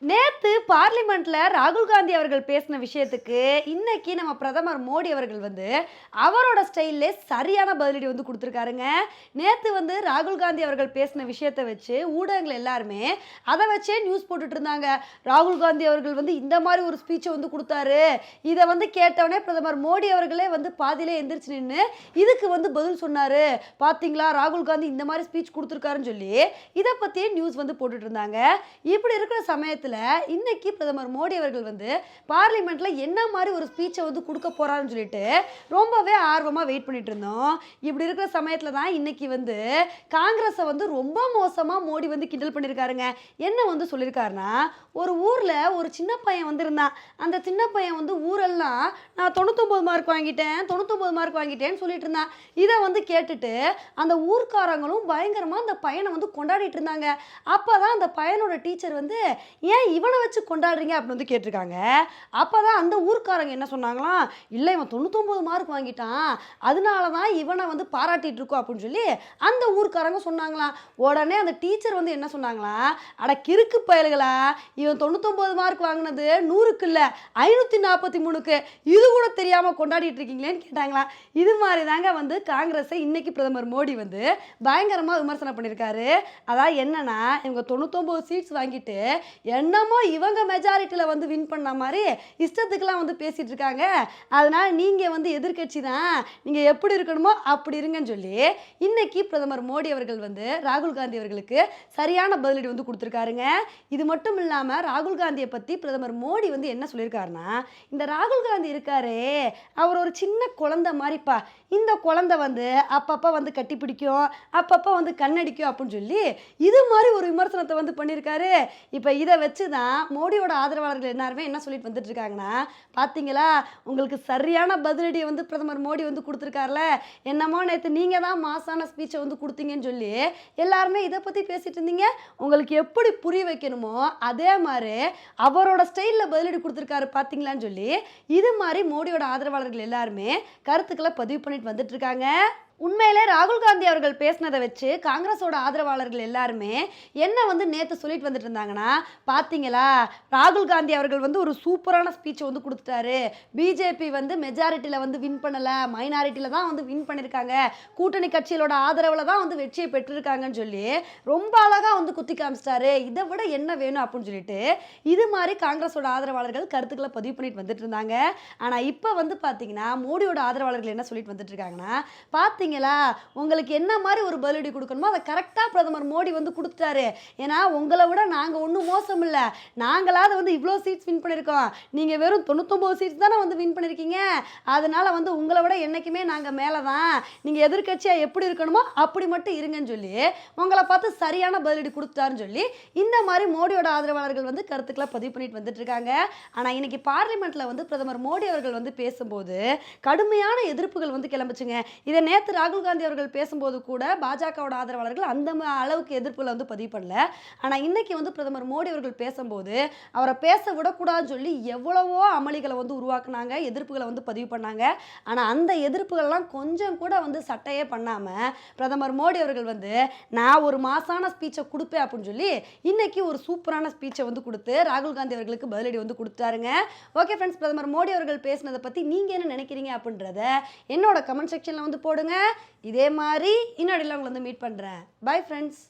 நேத்து பார்லிமெண்ட்ல ராகுல் காந்தி அவர்கள் பேசின விஷயத்துக்கு இன்னைக்கு நம்ம பிரதமர் மோடி அவர்கள் அவரோட ஸ்டைல்லே சரியான பதிலடி கொடுத்துருக்காருங்க. நேத்து ராகுல் காந்தி அவர்கள் பேசின விஷயத்தை வச்சு ஊடகங்கள் எல்லாருமே அதை வச்சே நியூஸ் போட்டுட்டு இருந்தாங்க. ராகுல் காந்தி அவர்கள் இந்த மாதிரி ஒரு ஸ்பீச்சை கொடுத்தாரு. இதை கேட்டவனே பிரதமர் மோடி அவர்களே பாதியிலே எந்திரிச்சு நின்று இதுக்கு பதில் சொன்னாரு. பாத்தீங்களா ராகுல் காந்தி இந்த மாதிரி ஸ்பீச் கொடுத்துருக்காருன்னு சொல்லி இதை பத்தியே நியூஸ் போட்டுட்டு இருந்தாங்க. இப்படி இருக்கிற சமயத்துல இன்னைக்கு பிரதமர் மோடி அவர்கள் பார்லிமெண்ட்ல என்ன மாதிரி ஒரு ஸ்பீச்சை கொடுக்க போறாருன்னு சொல்லிட்டு ரொம்பவே ஆர்வமா வெயிட் பண்ணிட்டு இருந்தோம். இப்படி இருக்கிற சமயத்துல தான் இன்னைக்கு காங்கிரஸை ரொம்ப மோசமா மோடி கிண்டல் பண்ணிருக்காருங்க. என்ன சொல்லியிருக்காருன்னா, ஒரு ஊர்ல ஒரு சின்ன பையன் வந்திருந்தான். அந்த சின்ன பையன் ஊரெல்லாம் நான் 99 மார்க் வாங்கிட்டேன் 99 மார்க் வாங்கிட்டேன்னு சொல்லிட்டு இருந்தான். இதை கேட்டுட்டு அந்த ஊர்க்காரங்களும் பயங்கரமா அந்த பையனை கொண்டாடிட்டு இருந்தாங்க. அப்பதான் அந்த பையனோட டீச்சர் ஏன் இவனை வச்சு கொண்டாடுறீங்க அப்படின்னு கேட்டிருக்காங்க. அப்பதான் அந்த ஊர்க்காரங்க என்ன சொன்னாங்களாம், இல்லை இவன் 99 மார்க் வாங்கிட்டான் அதனால தான் இவனை பாராட்டிட்டு இருக்கோம் அப்படின்னு சொல்லி அந்த ஊர்க்காரங்க சொன்னாங்களாம். உடனே அந்த டீச்சர் என்ன சொன்னாங்களாம், அட கிறுக்கு பயல்களா, இவன் 99 மார்க் வாங்கினது 100க்கு இல்லை 543க்கு, இது கூட தெரியாம கொண்டாடிட்டு இருக்கீங்களேன்னு கேட்டாங்களாம். இது மாதிரி தாங்க காங்கிரஸை இன்னைக்கு பிரதமர் மோடி பயங்கரமா விமர்சனம் பண்ணியிருக்காரு. அதாவது என்னன்னா, இவங்க 99 சீட்ஸ் வாங்கிட்டு என்னமோ இவங்க மெஜாரிட்டியில் வின் பண்ண மாதிரி இஷ்டத்துக்கெல்லாம் பேசிட்டு இருக்காங்க. அதனால நீங்கள் எதிர்கட்சி தான், நீங்கள் எப்படி இருக்கணுமோ அப்படி இருங்கன்னு சொல்லி இன்னைக்கு பிரதமர் மோடி அவர்கள் ராகுல் காந்தி அவர்களுக்கு சரியான பதிலடி கொடுத்துருக்காருங்க. இது மட்டும் இல்லாமல் ராகுல் காந்தியை பற்றி பிரதமர் மோடி என்ன சொல்லியிருக்காருன்னா, இந்த ராகுல் காந்தி இருக்காரே அவர் ஒரு சின்ன குழந்தை மாதிரிப்பா, இந்த குழந்தை அப்பப்போ கட்டி பிடிக்கும், அப்பப்போ கண்ணடிக்கும் அப்படின்னு சொல்லி இது மாதிரி ஒரு விமர்சனத்தை பண்ணியிருக்காரு. இப்போ இதை வச்சு தான் மோடியோட ஆதரவாளர்கள் எல்லாருமே என்ன சொல்லிட்டு வந்துட்டு இருக்காங்கன்னா, பார்த்தீங்களா உங்களுக்கு சரியான பதிலடியை பிரதமர் மோடி கொடுத்துருக்காருல, என்னமோ நேற்று நீங்கள் தான் மாசான ஸ்பீச்சை கொடுத்தீங்கன்னு சொல்லி எல்லாருமே இதை பற்றி பேசிட்டு இருந்தீங்க. உங்களுக்கு எப்படி புரிய வைக்கணுமோ அதே மாதிரி அவரோட ஸ்டைலில் பதிலடி கொடுத்துருக்காரு பார்த்தீங்களான்னு சொல்லி இது மாதிரி மோடியோட ஆதரவாளர்கள் எல்லாருமே கருத்துக்களை பதிவு பண்ணிட்டு வந்துட்டு இருக்காங்க. உண்மையிலே ராகுல் காந்தி அவர்கள் பேசினதை வச்சு காங்கிரஸோட ஆதரவாளர்கள் எல்லாருமே என்ன நேற்று சொல்லிட்டு வந்துட்டு இருந்தாங்கன்னா, பார்த்தீங்களா ராகுல் காந்தி அவர்கள் ஒரு சூப்பரான ஸ்பீச்சை கொடுத்துட்டாரு. பிஜேபி மெஜாரிட்டியில் வின் பண்ணலை, மைனாரிட்டியில் தான் வின் பண்ணியிருக்காங்க, கூட்டணி கட்சிகளோட ஆதரவில் தான் வெற்றியை பெற்றிருக்காங்கன்னு சொல்லி ரொம்ப அழகாக குத்தி காமிச்சிட்டாரு. இதை விட என்ன வேணும் அப்படின்னு சொல்லிட்டு இது மாதிரி காங்கிரஸோட ஆதரவாளர்கள் கருத்துக்களை பதிவு பண்ணிட்டு வந்துட்டு இருந்தாங்க. ஆனால் இப்போ பார்த்தீங்கன்னா மோடியோட ஆதரவாளர்கள் என்ன சொல்லிட்டு வந்துட்டு இருக்காங்கன்னா, பார்த்தீங்களா உங்களுக்கு என்ன மாதிரி ஒரு பதிலடி கொடுக்கணுமோ அதை கரெக்டாக பிரதமர் மோடி கொடுத்துட்டாரு. ஏன்னா உங்களை விட நாங்கள் ஒன்றும் மோசம் இல்லை, நாங்களாவது இவ்வளோ சீட்ஸ் வின் பண்ணியிருக்கோம், நீங்கள் வெறும் 99 சீட்ஸ் தானே வின் பண்ணியிருக்கீங்க, அதனால உங்களை விட என்றைக்குமே நாங்கள் மேலே தான், நீங்கள் எதிர்கட்சியாக எப்படி இருக்கணுமோ அப்படி மட்டும் இருங்கன்னு சொல்லி உங்களை பார்த்து சரியான பதிலடி கொடுத்துட்டாருன்னு சொல்லி இந்த மாதிரி மோடியோட ஆதரவாளர்கள் கருத்துக்களை பதிவு பண்ணிட்டு வந்துட்டு இருக்காங்க. ஆனால் இன்னைக்கு பார்லிமெண்ட்டில் பிரதமர் மோடி அவர்கள் பேசும்போது கடுமையான எதிர்ப்புகள் கிளம்புச்சுங்க. இதை நேற்று ராகுல் காந்தி அவர்கள் பேசும்போது கூட பாஜகவோட ஆதரவாளர்கள் அந்த அளவுக்கு எதிர்ப்புகளை பதிவு பண்ணல. ஆனால் இன்னைக்கு பிரதமர் மோடி அவர்கள் பேசும்போது அவரை பேச விடக்கூடாதுன்னு சொல்லி எவ்வளவோ அமளிகளை உருவாக்குனாங்க, எதிர்ப்புகளை பதிவு பண்ணாங்க. ஆனால் அந்த எதிர்ப்புகள்லாம் கொஞ்சம் கூட சட்டையே பண்ணாமல் பிரதமர் மோடி அவர்கள் நான் ஒரு மாசான ஸ்பீச்சை கொடுப்பேன் அப்படின்னு சொல்லி இன்னைக்கு ஒரு சூப்பரான ஸ்பீச்சை கொடுத்து ராகுல் காந்தி அவர்களுக்கு பதிலடி கொடுத்தாருங்க. ஓகே ஃப்ரெண்ட்ஸ், பிரதமர் மோடி அவர்கள் பேசினதை பற்றி நீங்கள் என்ன நினைக்கிறீங்க அப்படின்றத என்னோட கமெண்ட் செக்ஷனில் போடுங்க. இதே மாதிரி இன்னொரு உங்களை மீட் பண்ணுறேன். Bye friends.